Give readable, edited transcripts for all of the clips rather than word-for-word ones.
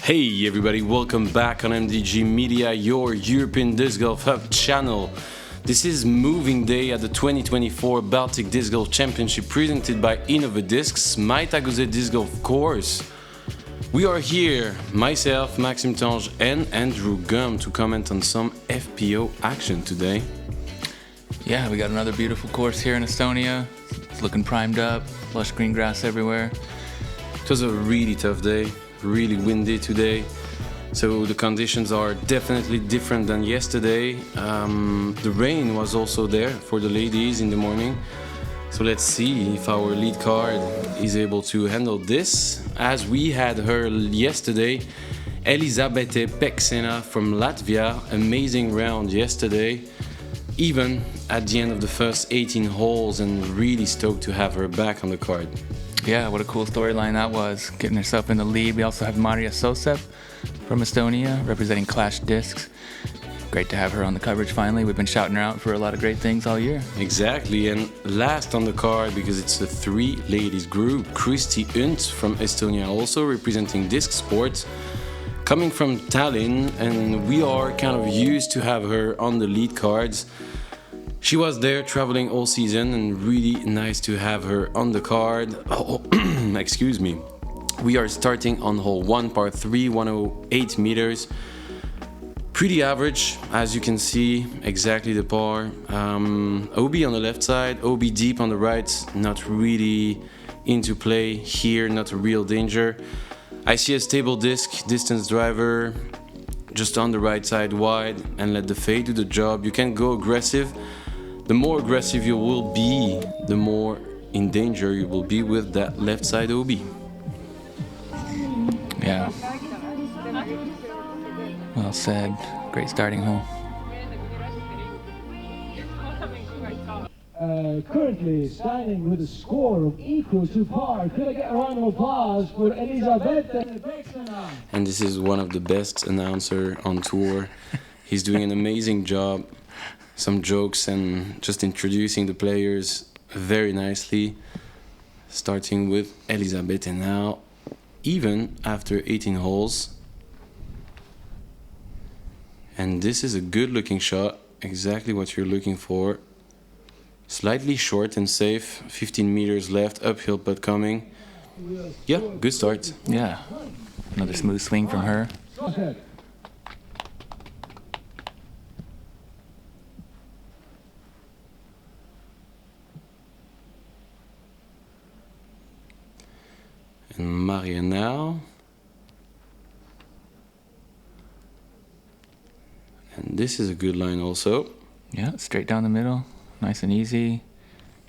Hey everybody, welcome back on MDG Media, your European Disc Golf Hub channel. This is moving day at the 2024 Baltic Disc Golf Championship presented by Innova Discs, Mäetaguse Disc Golf Course. We are here, myself, Maxime, Tanghe and Andrew Gum, to comment on some FPO action today. Yeah, we got another beautiful course here in Estonia. It's looking primed up, lush green grass everywhere. It was a really tough day. Really windy today, so the conditions are definitely different than yesterday. The rain was also there for the ladies in the morning, so let's see if our lead card is able to handle this, as we had her yesterday. Eliza Peksena from Latvia, amazing round yesterday, even at the end of the first 18 holes, and really stoked to have her back on the card. Yeah, what a cool storyline that was, getting herself in the lead. We also have Maarja Soasepp from Estonia, representing Clash Discs. Great to have her on the coverage finally. We've been shouting her out for a lot of great things all year. Exactly, and last on the card, because it's a three ladies group, Kristi from Estonia, also representing disc sports, coming from Tallinn, and we are kind of used to have her on the lead cards. She was there traveling all season, and really nice to have her on the card. Excuse me. We are starting on hole 1, par 3, 108 meters. Pretty average, as you can see, exactly the par. OB on the left side, OB deep on the right, not really into play here, not a real danger. I see a stable disc, distance driver, just on the right side wide, and let the fade do the job. You can go aggressive. The more aggressive you will be, the more in danger you will be with that left side OB. Yeah. Well said. Great starting hole. Currently standing with a score of equal to par. Could I get a round of applause for Eliza Peksena? And this is one of the best announcers on tour. He's doing an amazing job. Some jokes and just introducing the players very nicely, starting with Elizabeth, and now even after 18 holes. And this is a good looking shot, exactly what you're looking for. Slightly short and safe, 15 meters left, uphill putt coming. Yeah, good start. Yeah, another smooth swing from her. And Maarja now. And this is a good line also. Yeah, straight down the middle, nice and easy.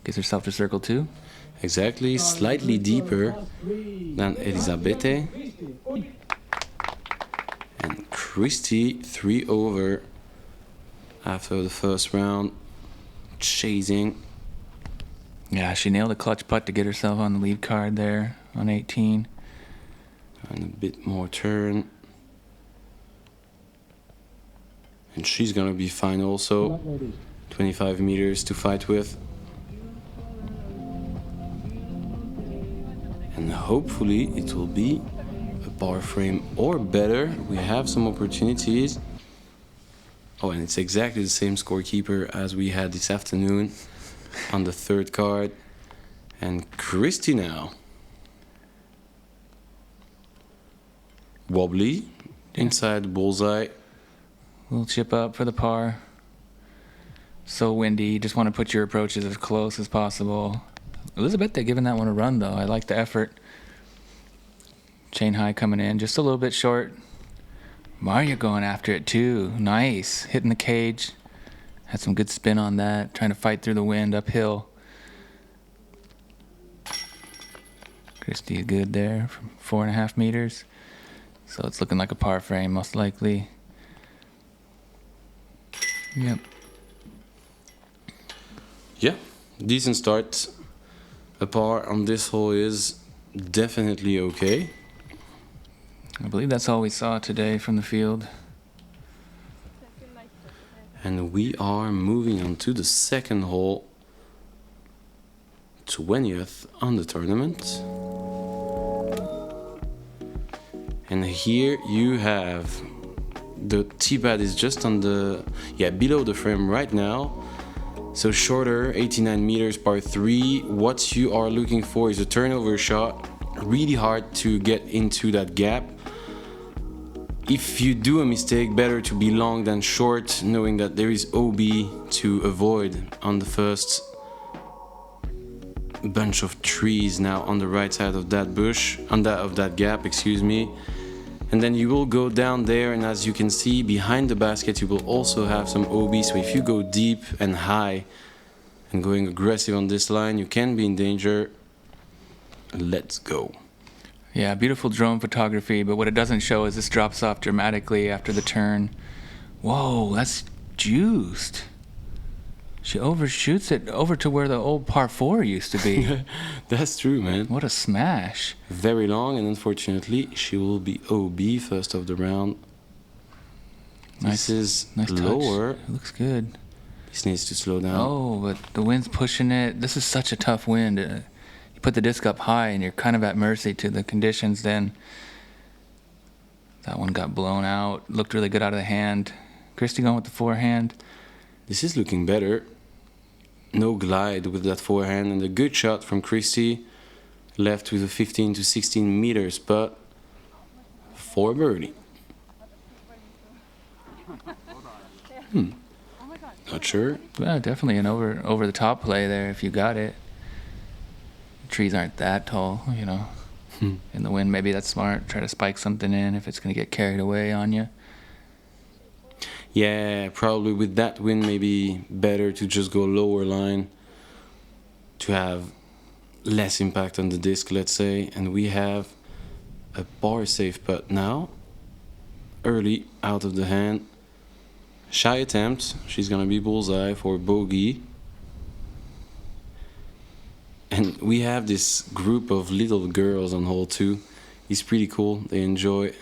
Gives herself to circle 2. Exactly, slightly deeper than Elizabeth. And Kristi 3 over after the first round, chasing. Yeah, she nailed a clutch putt to get herself on the lead card there on 18. And a bit more turn. And she's gonna be fine also. 25 meters to fight with. And hopefully it will be a par frame or better. We have some opportunities. Oh, and it's exactly the same scorekeeper as we had this afternoon on the third card. And Kristi now. Wobbly, inside the bullseye. Little chip up for the par. So windy, you just want to put your approaches as close as possible. Elizabeth, they're giving that one a run though. I like the effort. Chain high coming in, just a little bit short. Maarja going after it too. Nice, hitting the cage. Had some good spin on that, trying to fight through the wind uphill. Kristi good there from 4.5 meters. So it's looking like a par frame, most likely. Yep. Yeah, decent start. A par on this hole is definitely okay. I believe that's all we saw today from the field. And we are moving on to the second hole. 20th on the tournament. And here you have the tee pad is just on the below the frame right now. So shorter, 89 meters, par 3. What you are looking for is a turnover shot. Really hard to get into that gap. If you do a mistake, better to be long than short, knowing that there is OB to avoid on the first bunch of trees now on the right side of that bush, of that gap, excuse me. And then you will go down there, and as you can see behind the basket you will also have some OB. So if you go deep and high and going aggressive on this line, you can be in danger. Let's go. Yeah, beautiful drone photography, but what it doesn't show is this drops off dramatically after the turn. Whoa, that's juiced. She overshoots it over to where the old par 4 used to be. That's true, man. What a smash. Very long, and unfortunately she will be OB first of the round. Nice, this is nice lower. Touch. It looks good. This needs to slow down. Oh, but the wind's pushing it. This is such a tough wind. You put the disc up high and you're kind of at mercy to the conditions then. That one got blown out. Looked really good out of the hand. Kristi going with the forehand. This is looking better. No glide with that forehand, and a good shot from Kristi. Left with a 15 to 16 meters putt for birdie. Not sure. Well, definitely an over the top play there if you got it. Trees aren't that tall, you know. In the wind, maybe that's smart. Try to spike something in if it's going to get carried away on you. Yeah, probably with that wind, maybe better to just go lower line to have less impact on the disc, let's say. And we have a par safe putt now. Early out of the hand. Shy attempt. She's gonna be bullseye for bogey. And we have this group of little girls on hole 2. It's pretty cool. They enjoy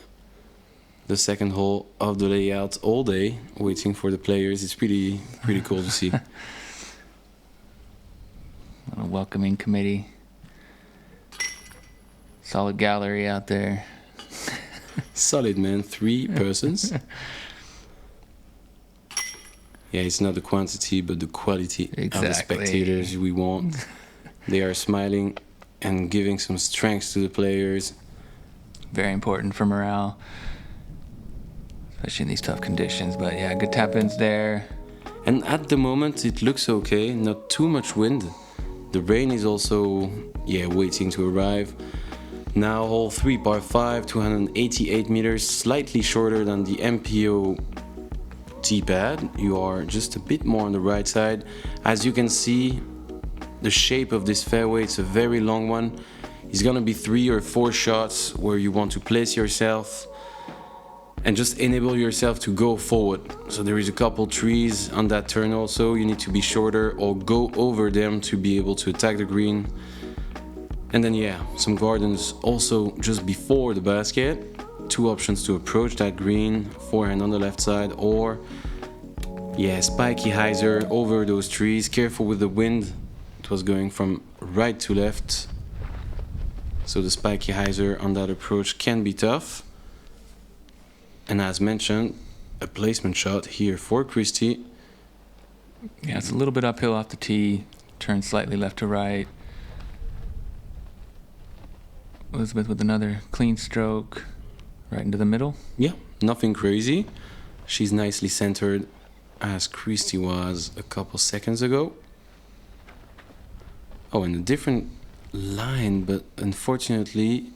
the second hole of the layout all day, waiting for the players. It's pretty cool to see. A welcoming committee. Solid gallery out there. Solid, man. 3 persons. Yeah, it's not the quantity, but the quality of the spectators we want. They are smiling and giving some strength to the players. Very important for morale, especially in these tough conditions. But yeah, good tap-ins there. And at the moment, it looks okay. Not too much wind. The rain is also, waiting to arrive. Now hole 3, par 5, 288 meters, slightly shorter than the MPO tee pad. You are just a bit more on the right side. As you can see, the shape of this fairway, it's a very long one. It's gonna be 3 or 4 shots where you want to place yourself and just enable yourself to go forward. So there is a couple trees on that turn also. You need to be shorter or go over them to be able to attack the green. And then some gardens also just before the basket. 2 options to approach that green, forehand on the left side, or spiky hyzer over those trees. Careful with the wind. It was going from right to left. So the spiky hyzer on that approach can be tough. And as mentioned, a placement shot here for Kristi. Yeah, it's a little bit uphill off the tee. Turn slightly left to right. Elizabeth with another clean stroke. Right into the middle. Yeah, nothing crazy. She's nicely centered as Kristi was a couple seconds ago. Oh, and a different line, but unfortunately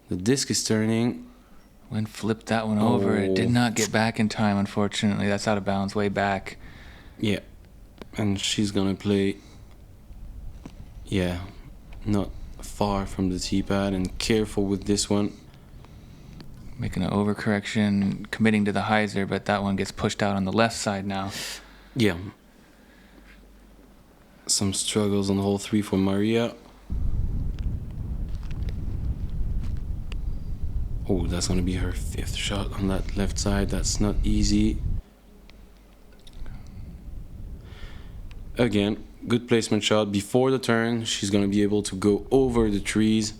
the disc is turning. Wind flipped that one over. It did not get back in time, unfortunately. That's out of bounds, way back. Yeah, and she's gonna play, not far from the tee pad, and careful with this one. Making an overcorrection, committing to the hyzer, but that one gets pushed out on the left side now. Yeah. Some struggles on hole 3 for Maarja. Oh, that's going to be her 5th shot on that left side. That's not easy. Again, good placement shot before the turn. She's going to be able to go over the trees.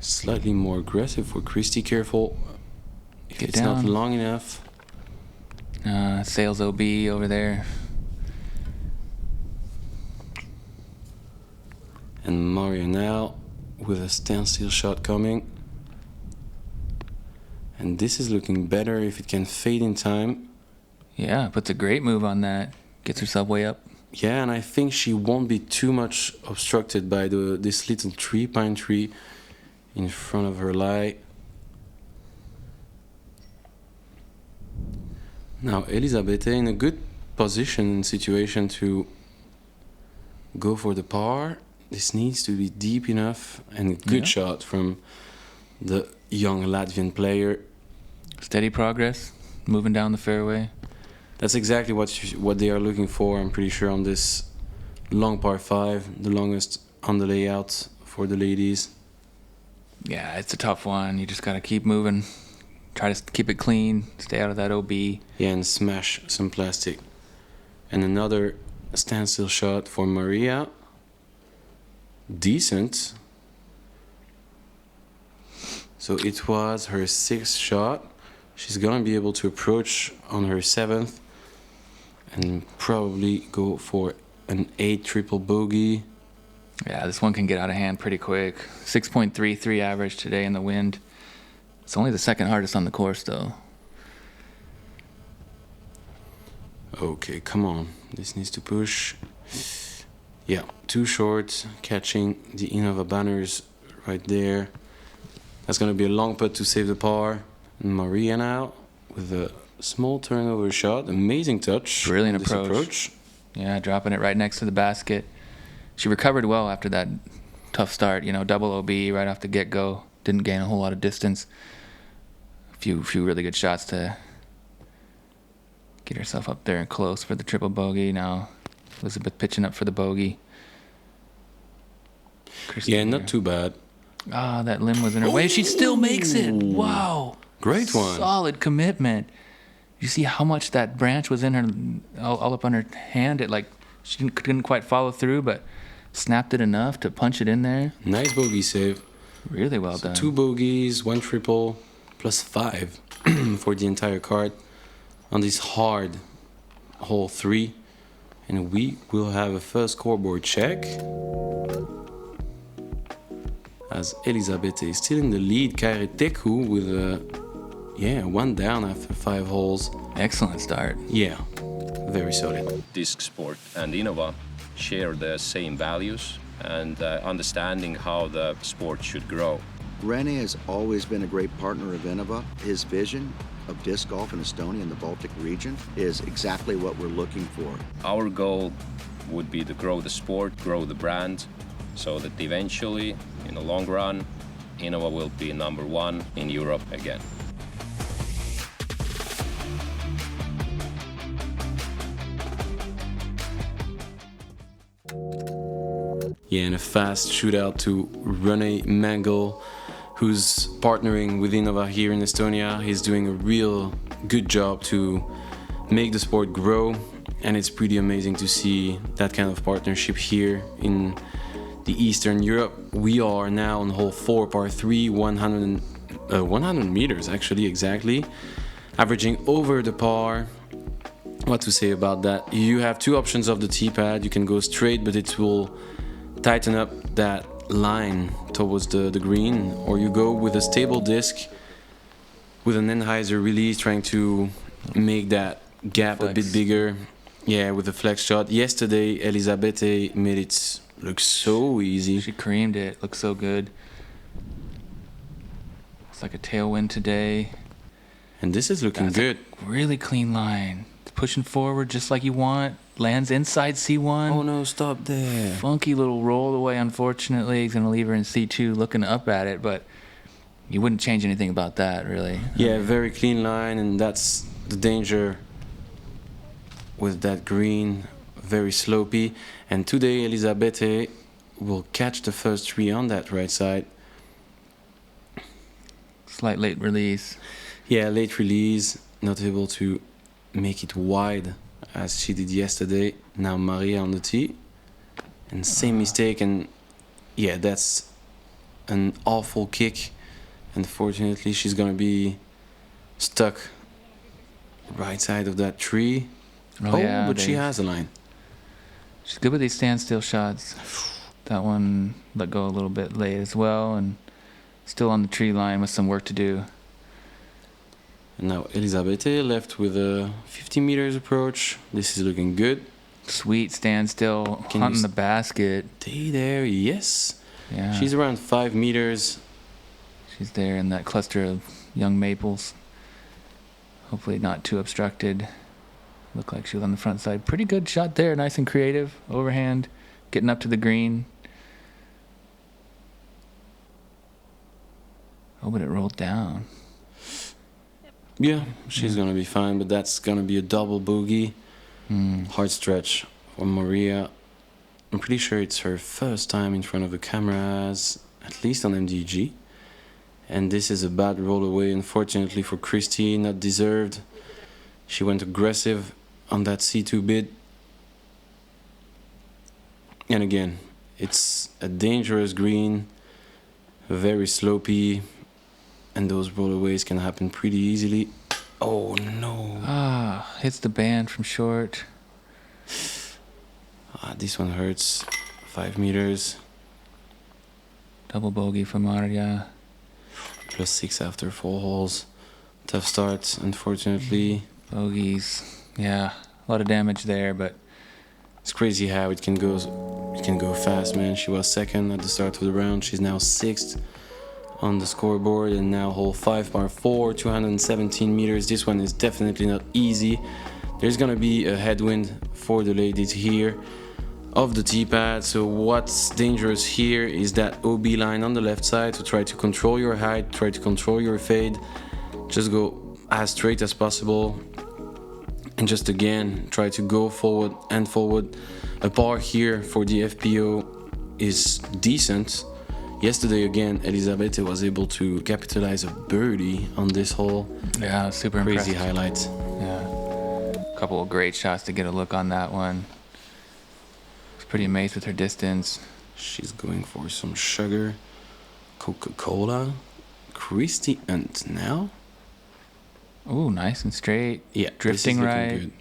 Slightly more aggressive for Kristi. Careful. If Get it's down. not long enough. Sales OB over there. And Maarja now with a standstill shot coming. And this is looking better if it can fade in time. Yeah, puts a great move on that. Gets herself way up. Yeah, and I think she won't be too much obstructed by this little pine tree in front of her lie. Now Elisabeth in a good position and situation to go for the par. This needs to be deep enough, and a good shot from the young Latvian player. Steady progress, moving down the fairway. That's exactly what they are looking for, I'm pretty sure, on this long par 5, the longest on the layout for the ladies. Yeah, it's a tough one. You just got to keep moving. Try to keep it clean, stay out of that OB. Yeah, and smash some plastic. And another standstill shot for Maarja. Decent. So it was her 6th shot. She's gonna be able to approach on her 7th and probably go for an 8 triple bogey. Yeah, this one can get out of hand pretty quick. 6.33 average today in the wind. It's only the second hardest on the course, though. Okay, come on. This needs to push. Yeah, too short. Catching the Innova banners right there. That's going to be a long putt to save the par. And Maarja now with a small turnover shot. Amazing touch. Brilliant This approach. Yeah, dropping it right next to the basket. She recovered well after that tough start. You know, double OB right off the get-go. Didn't gain a whole lot of distance. A few really good shots to get herself up there and close for the triple bogey. Now Elizabeth pitching up for the bogey. Kristi Yeah, not too bad. Ah, that limb was in her way. She still makes it. Wow. Great one. Solid commitment. You see how much that branch was in her, all up on her hand? It she couldn't quite follow through, but snapped it enough to punch it in there. Nice bogey save. Really well So done. 2 bogeys, 1 triple, plus 5 for the entire card on this hard hole 3. And we will have a first scoreboard check. As Elisabeth is still in the lead. Kairi Teku with a 1 down after 5 holes. Excellent start. Yeah, very solid. Disc Sport and Innova share the same values and understanding how the sport should grow. Rene has always been a great partner of Innova. His vision of disc golf in Estonia and the Baltic region is exactly what we're looking for. Our goal would be to grow the sport, grow the brand, so that eventually, in the long run, Innova will be number 1 in Europe again. Yeah, and a fast shootout to Rene Mangel, who's partnering with Innova here in Estonia. He's doing a real good job to make the sport grow, and it's pretty amazing to see that kind of partnership here in the Eastern Europe. We are now on hole 4, par 3, 100 meters actually, exactly, averaging over the par. What to say about that? You have 2 options of the tee pad. You can go straight, but it will tighten up that line towards the green, or you go with a stable disc with an Anheuser release, trying to make that gap a bit bigger. Yeah, with a flex shot. Yesterday, Elisabeth made it look so easy. She creamed it. Looks so good. It's like a tailwind today. And this is looking good. Really clean line. Pushing forward just like you want. Lands inside C1. Oh no, stop there. Funky little roll away, unfortunately. He's going to leave her in C2 looking up at it, but you wouldn't change anything about that, really. Yeah, very clean line, and that's the danger with that green. Very slopey. And today, Elisabeth will catch the first 3 on that right side. Slight late release. Yeah, late release. Not able to make it wide as she did yesterday. Now Maarja on the tee, and same mistake. And yeah, that's an awful kick. Unfortunately, she's gonna be stuck right side of that tree. Yeah, but she has a line. She's good with these standstill shots. That one let go a little bit late as well, and still on the tree line with some work to do. And now Elisabeth left with a 50 meters approach. This is looking good. Sweet standstill, Can hunting you the basket. Stay there, yes. Yeah, She's around 5 meters. she's there in that cluster of young maples. Hopefully not too obstructed. Looked like she was on the front side. Pretty good shot there, nice and creative. Overhand, getting up to the green. Oh, but it rolled down. Yeah, she's gonna be fine, but that's gonna be a double bogey. Hard stretch for Maarja. I'm pretty sure it's her first time in front of the cameras, at least on MDG. And this is a bad roll away, unfortunately, for Kristi, not deserved. She went aggressive on that C2 bid. And again, it's a dangerous green, very slopey, and those rollaways can happen pretty easily. Oh no. Hits the band from short. This one hurts. 5 meters. Double bogey for Maarja. +6 after 4 holes. Tough start, unfortunately. Bogeys. Yeah, a lot of damage there, but It's crazy how it can go fast, man. She was second at the start of the round. She's now 6th on the scoreboard, and now hole 5 par 4, 217 meters. This one is definitely not easy. There's gonna be a headwind for the ladies here of the tee pad. So what's dangerous here is that OB line on the left side to try to control your height, try to control your fade. Just go as straight as possible. And just again, try to go forward and forward. A par here for the FPO is decent. Yesterday again, Elisabeth was able to capitalize a birdie on this hole. yeah, super Crazy impressive. highlight. Yeah, a couple of great shots to get a look on that one. Was pretty amazed with her distance. She's going for some sugar. Coca-Cola. Kristi Hunt now. Ooh, nice and straight. Yeah, Drifting this is looking right. good.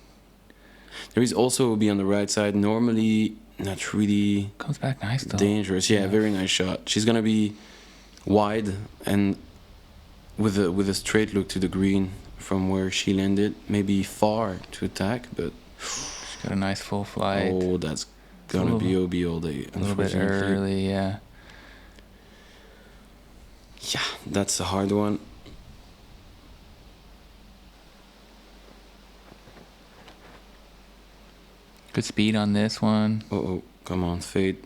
There is also OB on the right side. Normally not really Comes back nice though. dangerous. Yeah, very nice shot. She's gonna be wide and with a straight look to the green from where she landed. Maybe far to attack, but She's got a nice full flight. oh, that's gonna be OB all day. a little bit Unfortunately. early, yeah. Yeah, that's a hard one. Good speed on this one. Oh, come on, fade.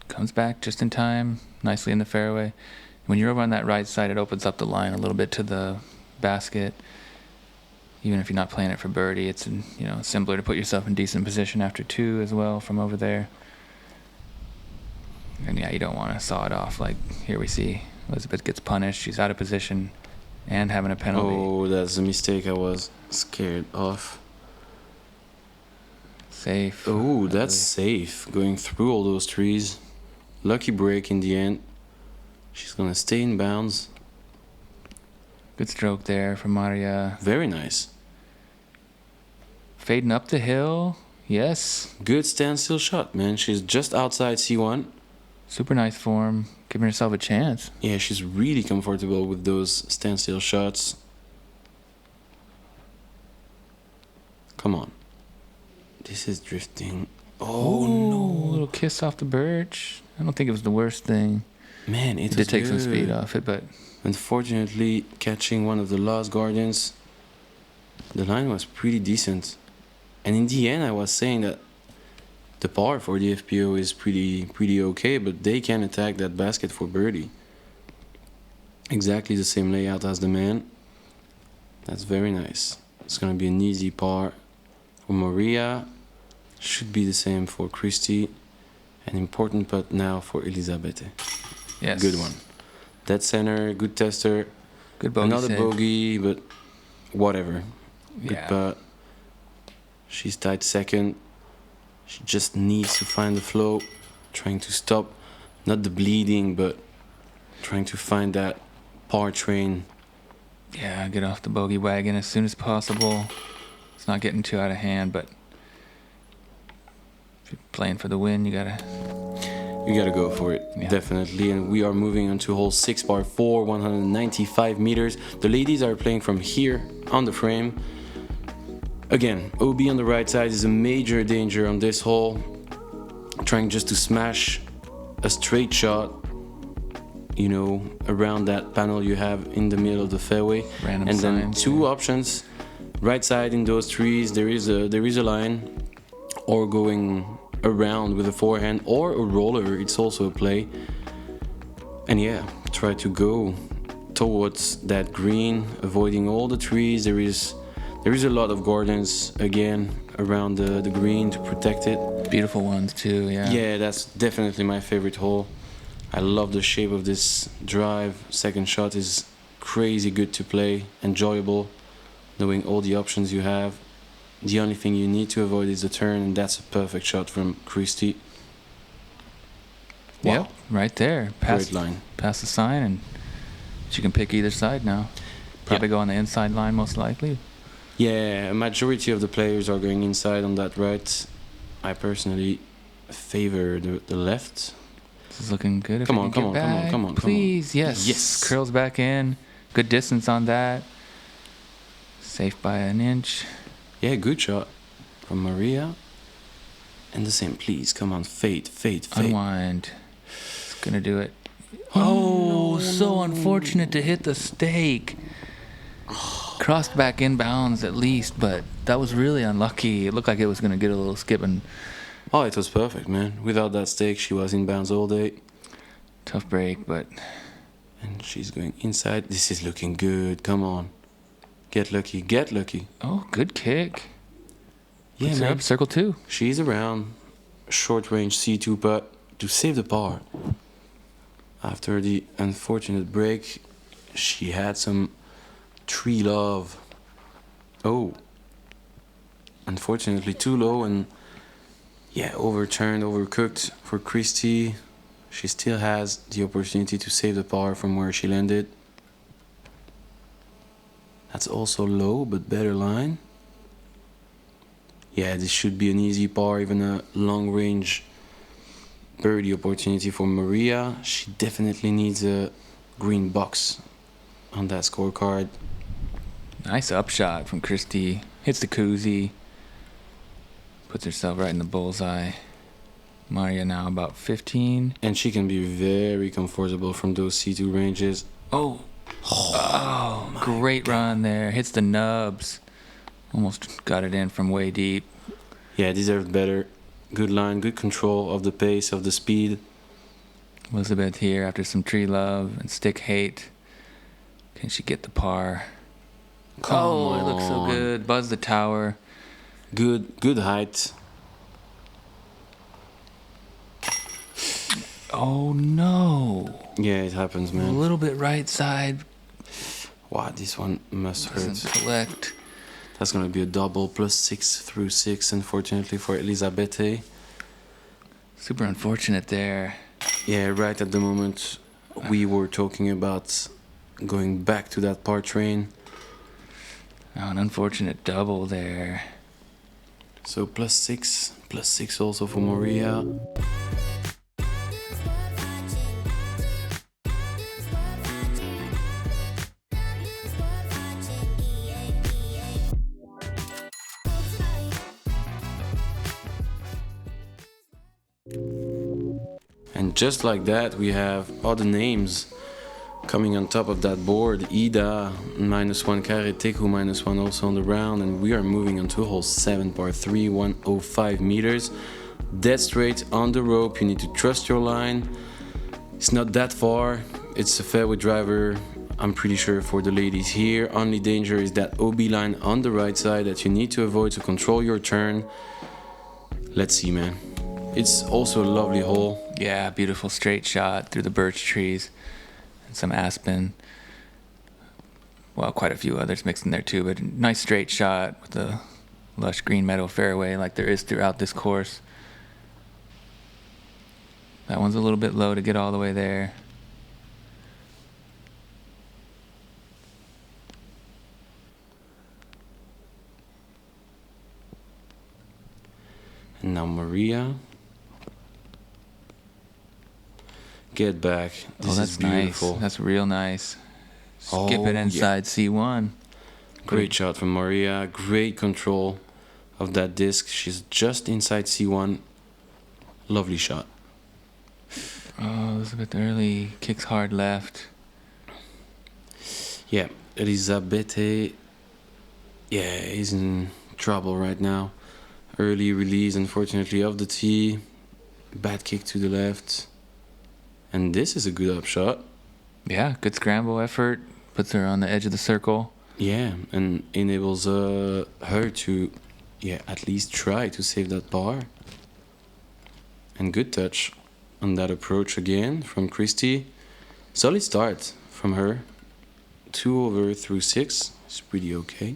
Comes back just in time, nicely in the fairway. When you're over on that right side, it opens up the line a little bit to the basket. Even if you're not playing it for birdie, it's simpler to put yourself in decent position after 2 as well from over there. And yeah, you don't want to saw it off like here we see Elizabeth gets punished. She's out of position and having a penalty. Oh, that's a mistake I was scared of. Safe. Oh, that's safe. Going through all those trees. Lucky break in the end. She's gonna stay in bounds. Good stroke there from Maarja. Very nice. Fading up the hill. Yes. Good standstill shot, man. She's just outside C1. Super nice form. Giving herself a chance. Yeah, she's really comfortable with those standstill shots. Come on. This is drifting. Oh, A no. little kiss off the birch. I don't think it was the worst thing. Man, it It was did take some good. speed off it, but Unfortunately, catching one of the Lost Guardians, the line was pretty decent. And in the end, I was saying that the par for the FPO is pretty okay, but they can attack that basket for birdie. Exactly the same layout as the man. That's very nice. It's gonna be an easy par for Maarja. Should be the same for Kristi. An important putt now for Elisabeth. yes. Good one. Dead center, good tester. Good bogey Another save. bogey, but whatever. Good Yeah. putt. She's tied second. She just needs to find the flow. Trying to stop not the bleeding, but trying to find that par train. Yeah, get off the bogey wagon as soon as possible. It's not getting too out of hand, but if you're playing for the win, you gotta go for it, definitely. And we are moving on to hole 6, par 4, 195 meters. The ladies are playing from here on the frame. Again, OB on the right side is a major danger on this hole. Trying just to smash a straight shot, you know, around that panel you have in the middle of the fairway. Random and then signs, two options. Right side in those trees, there is a line, or going around with a forehand or a roller, it's also a play. And yeah, try to go towards that green, avoiding all the trees. There is a lot of gardens again around the green to protect it. beautiful ones too. Yeah, that's definitely my favorite hole. I love the shape of this drive. Second shot is crazy good to play, enjoyable, knowing all the options you have. The only thing you need to avoid is the turn, and that's a perfect shot from Kristi. Wow. Yep, right there. Great line. Pass the sign, and you can pick either side now. Probably go on the inside line most likely. Yeah, a majority of the players are going inside on that right. I personally favor the left. This is looking good. If Come you on, can come get on, come on, back. come on, come on. Please, yes. Yes. Curls back in. Good distance on that. Safe by an inch. Yeah, good shot from Maarja. And the same, please. Come on, fade. Unwind. It's gonna do it. Oh, so unfortunate to hit the stake. Crossed back inbounds at least, but that was really unlucky. It looked like it was gonna get a little skip, and Oh, it was perfect, man. Without that stake, she was in bounds all day. tough break, but And she's going inside. This is looking good. Come on. Get lucky. Get lucky. oh, good kick. Yeah, Puts her man. up, circle 2. She's around. Short range C2 putt to save the par. After the unfortunate break, she had some tree love. Oh. Unfortunately too low, and yeah, overturned, overcooked for Kristi. She still has the opportunity to save the par from where she landed. That's also low, but better line. Yeah, this should be an easy par, even a long range birdie opportunity for Maarja. She definitely needs a green box on that scorecard. Nice upshot from Kristi. Hits the koozie. Puts herself right in the bullseye. Maarja now about 15. And she can be very comfortable from those C2 ranges. Oh, great run there. Hits the nubs. Almost got it in from way deep. Yeah, deserved better. Good line, good control of the pace, of the speed. Elizabeth here after some tree love and stick hate. Can she get the par? It looks so good. Buzz the tower. Good height. Oh no. Yeah, it happens, A man. little bit right side. Wow, this one must hurt. Doesn't collect. That's gonna be a double, +6 through 6, unfortunately for Eliza. Super unfortunate there. Yeah, right at the moment we were talking about going back to that par train. Oh, an unfortunate double there. So +6 also for Maarja. And just like that, we have other names coming on top of that board. Ida, -1 carat, Teku -1 also on the round. And we are moving on to hole 7, par 3, 105 meters. Dead straight on the rope. You need to trust your line. It's not that far. It's a fairway driver, I'm pretty sure, for the ladies here. Only danger is that OB line on the right side that you need to avoid to control your turn. Let's see, man. It's also a lovely hole. Yeah, beautiful straight shot through the birch trees and some aspen. Well, quite a few others mixed in there too, but a nice straight shot with the lush green meadow fairway like there is throughout this course. That one's a little bit low to get all the way there. And now Maarja. Get back. This That's is beautiful. nice. That's real nice. Skip Oh, it inside C1. Great shot from Maarja. Great control of that disc. She's just inside C1. Lovely shot. Oh, Elizabeth early. Kicks hard left. Yeah, Elizabeth. Yeah, he's in trouble right now. Early release, unfortunately, of the tee. Bad kick to the left. And this is a good upshot. Yeah, good scramble effort. Puts her on the edge of the circle. Yeah, and enables her to, at least try to save that par. And good touch on that approach again from Kristi. Solid start from her. 2 over through 6. It's pretty okay.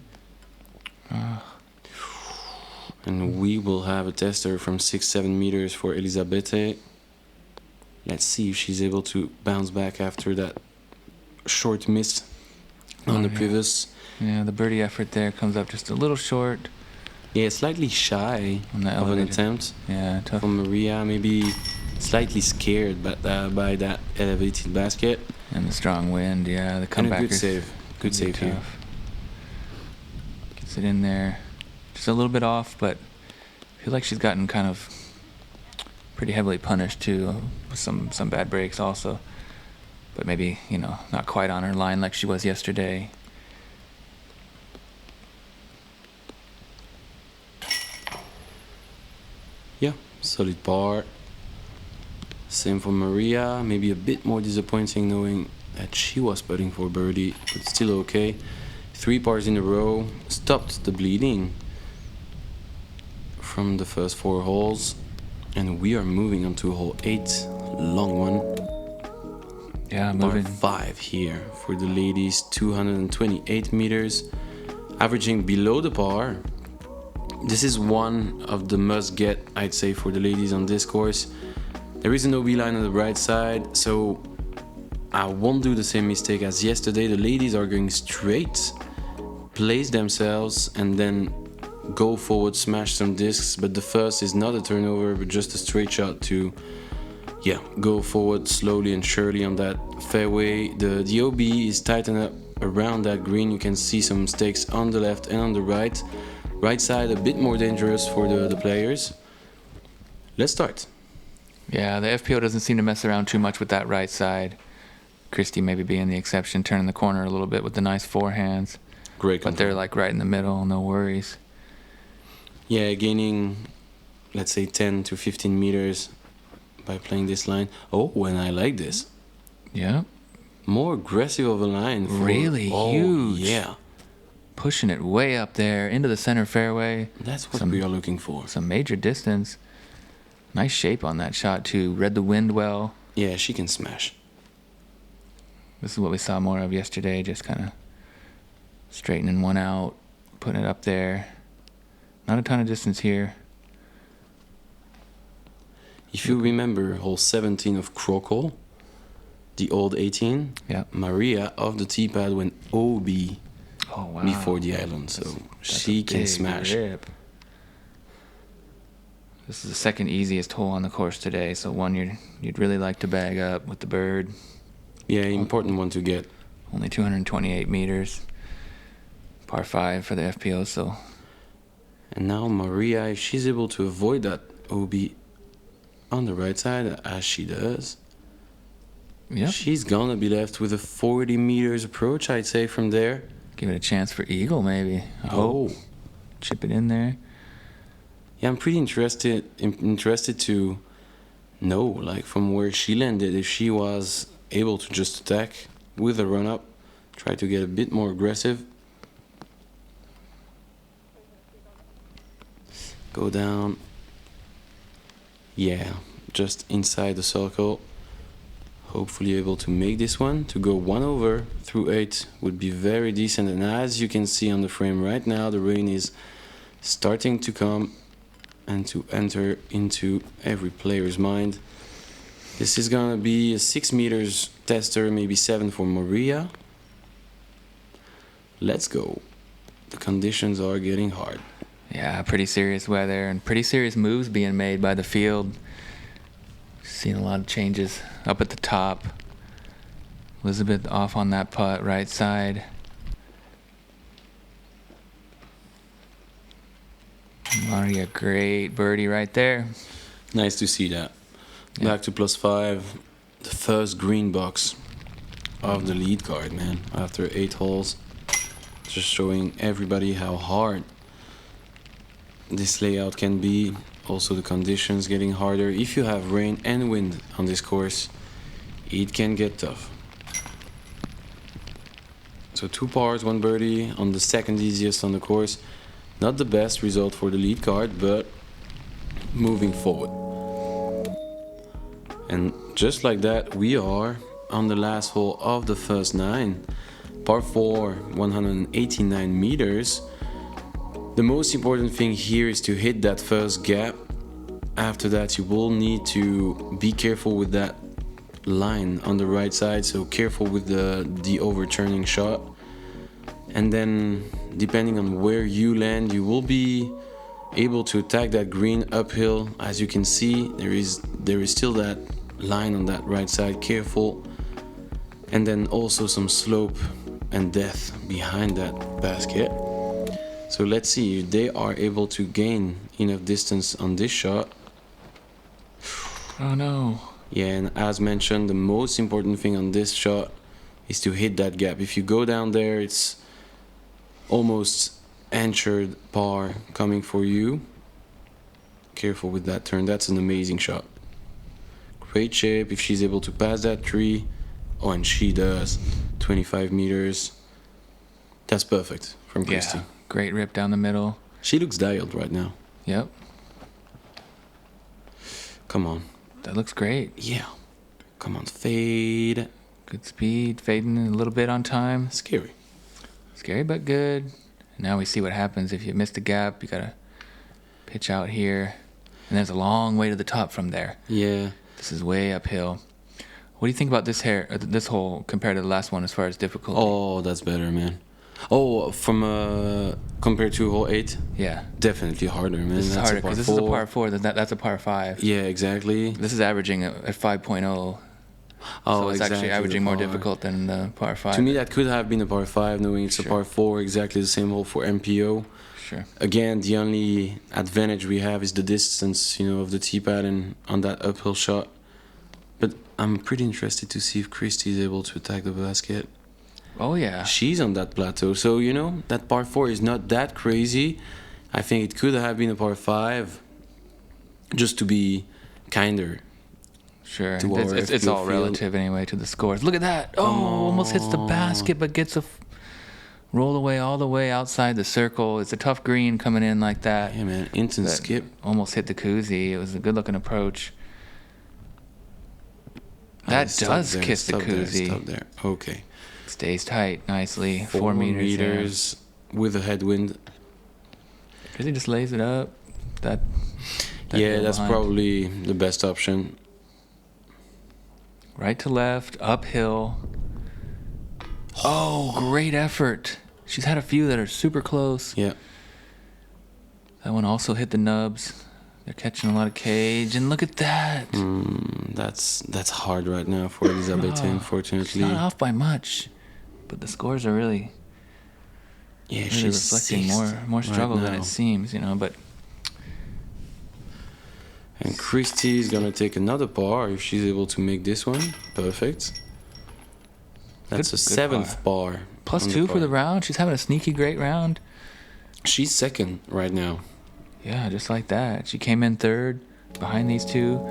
And we will have a tester from 6-7 meters for Elizabeth. Let's see if she's able to bounce back after that short miss on the previous. Yeah, the birdie effort there comes up just a little short. Yeah, slightly shy On the of an elevated. attempt Yeah, tough. from Maarja. Maybe slightly scared by that elevated basket. And the strong wind, yeah, the And a comebackers. good save. Good can be save here. tough. Gets it in there. Just a little bit off, but I feel like she's gotten kind of pretty heavily punished too, with some bad breaks also. But maybe, not quite on her line like she was yesterday. Yeah, solid par. Same for Maarja. Maybe a bit more disappointing knowing that she was putting for birdie, but still okay. 3 pars in a row. Stopped the bleeding from the first 4 holes. And we are moving on to hole 8. Long one. Yeah, Par moving. 5 here for the ladies. 228 meters. Averaging below the par. This is one of the must-get, I'd say, for the ladies on this course. There is an OB line on the right side, so I won't do the same mistake as yesterday. The ladies are going straight, place themselves, and then go forward, smash some discs. But the first is not a turnover, but just a straight shot to, go forward slowly and surely on that fairway. The OB is tightened up around that green. You can see some stakes on the left and on the right. Right side a bit more dangerous for the players. Let's start. Yeah, the FPO doesn't seem to mess around too much with that right side. Kristi maybe being the exception, turning the corner a little bit with the nice forehands. Great But they're like right in the middle, no worries. Yeah, gaining, let's say 10 to 15 meters by playing this line. Oh, and I like this. Yeah, More aggressive of a line. Really huge. Yeah, pushing it way up there into the center fairway. that's what Some- we are looking for. Some major distance. Nice shape on that shot too. Read the wind well. Yeah, she can smash. This is what we saw more of yesterday, just kind of straightening one out, putting it up there. Not a ton of distance here. If you remember hole 17 of Crocol, the old 18, Yeah. Maarja off the tee pad went OB Oh, wow. before the island, so That's she a can big smash. rip. This is the second easiest hole on the course today, so one you'd really like to bag up with the bird. Yeah, important one to get. Only 228 meters. Par 5 for the FPO, so And now Maarja, if she's able to avoid that OB on the right side, as she does, yep. she's gonna be left with a 40 meters approach, I'd say, from there. Give it a chance for eagle, maybe. I hope. Chip it in there. Yeah, I'm pretty interested to know, like, from where she landed, if she was able to just attack with a run-up, try to get a bit more aggressive. Go down. Yeah, just inside the circle. Hopefully able to make this one. To go 1 over through 8 would be very decent. And as you can see on the frame right now, the rain is starting to come and to enter into every player's mind. This is gonna be a 6 meters tester, maybe 7 for Maarja. Let's go. The conditions are getting hard. Yeah, pretty serious weather and pretty serious moves being made by the field. Seen a lot of changes up at the top. Elizabeth off on that putt, right side. Maarja, great birdie right there. Nice to see that. Yeah. Back to +5. The first green box of the lead card, man. After 8 holes. Just showing everybody how hard this layout can be. Also the conditions getting harder. If you have rain and wind on this course, it can get tough. So 2 pars, 1 birdie on the second easiest on the course. Not the best result for the lead card, but moving forward. And just like that, we are on the last hole of the first 9. Par 4, 189 meters. The most important thing here is to hit that first gap. After that, you will need to be careful with that line on the right side, so careful with the overturning shot. And then depending on where you land, you will be able to attack that green uphill. As you can see, there is still that line on that right side, careful. And then also some slope and depth behind that basket. So let's see if they are able to gain enough distance on this shot. Oh no. Yeah, and as mentioned, the most important thing on this shot is to hit that gap. If you go down there, it's almost anchored par coming for you. Careful with that turn. That's an amazing shot. Great shape if she's able to pass that tree. Oh, and she does. 25 meters. That's perfect from Kristi. Yeah, great rip down the middle. She looks dialed right now. Yep, Come on. that looks great. Yeah. Come on, fade. Good speed, fading a little bit on time. Scary. Scary but good. Now we see what happens if you miss the gap. You gotta pitch out here, and there's a long way to the top from there. Yeah. This is way uphill. What do you think about this hole compared to the last one as far as difficulty? Oh, that's better, man. Oh, from compared to hole 8? Yeah. Definitely harder, man. This is That's harder a par because this is a 4. par 4. That's a par 5. Yeah, exactly. This is averaging at 5.0. Oh, So it's exactly, actually the averaging more par. difficult than the par 5. To me, that could have been a par 5, knowing it's Sure. a par 4, exactly the same hole for MPO. Sure. Again, the only advantage we have is the distance, of the tee pad and on that uphill shot. But I'm pretty interested to see if Kristi is able to attack the basket. Oh, yeah. She's on that plateau, so that par 4 is not that crazy. I think it could have been a par 5, just to be kinder. Sure. to our It's FPO all field. relative anyway to the scores. Look at that. Oh, almost hits the basket, but gets roll away all the way outside the circle. It's a tough green coming in like that. Yeah, man, instant But skip. Almost hit the koozie. It was a good-looking approach. Ah, That stop does there, kiss the stop there, koozie. Stop there. Okay. Stays tight nicely. 4 4 meters. meters with a headwind. Because he just lays it up. That Yeah, hill that's behind. probably the best option. Right to left, uphill. Oh, great effort. She's had a few that are super close. Yeah. That one also hit the nubs. They're catching a lot of cage. And look at that. That's hard right now for Elizabeth, She's unfortunately. not off by much. But the scores are really, Yeah, really she's reflecting sixth more struggle right than now. it seems, But And Kristi is gonna take another par if she's able to make this one. Perfect. That's Good- a good 7th par. plus on 2 for par. the round. She's having a sneaky great round. She's second right now. Yeah, just like that. She came in third behind these two.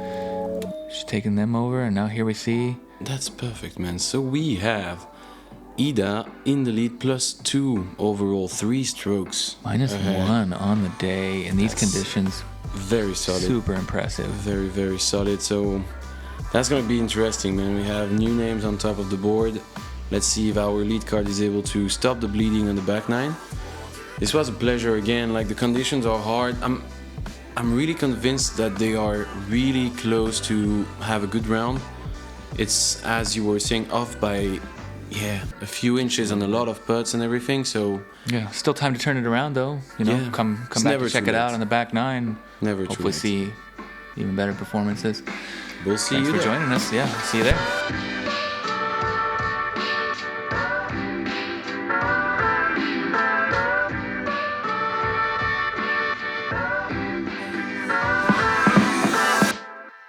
She's taking them over, and now here we see. That's perfect, man. So we have Ida in the lead, +2 overall, 3 strokes. Minus ahead. 1 on the day in these That's conditions. Very solid. Super impressive. Very, very solid. So that's going to be interesting, man. We have new names on top of the board. Let's see if our lead card is able to stop the bleeding on the back nine. This was a pleasure again. Like, the conditions are hard. I'm really convinced that they are really close to have a good round. It's, as you were saying, off by a few inches on a lot of putts and everything. So yeah, still time to turn it around though. You know, Yeah. come It's back never and check too it out late. on the back nine. Never too Hopefully late. see even better performances. We'll see Thanks you for there. joining us. Yeah, see you there.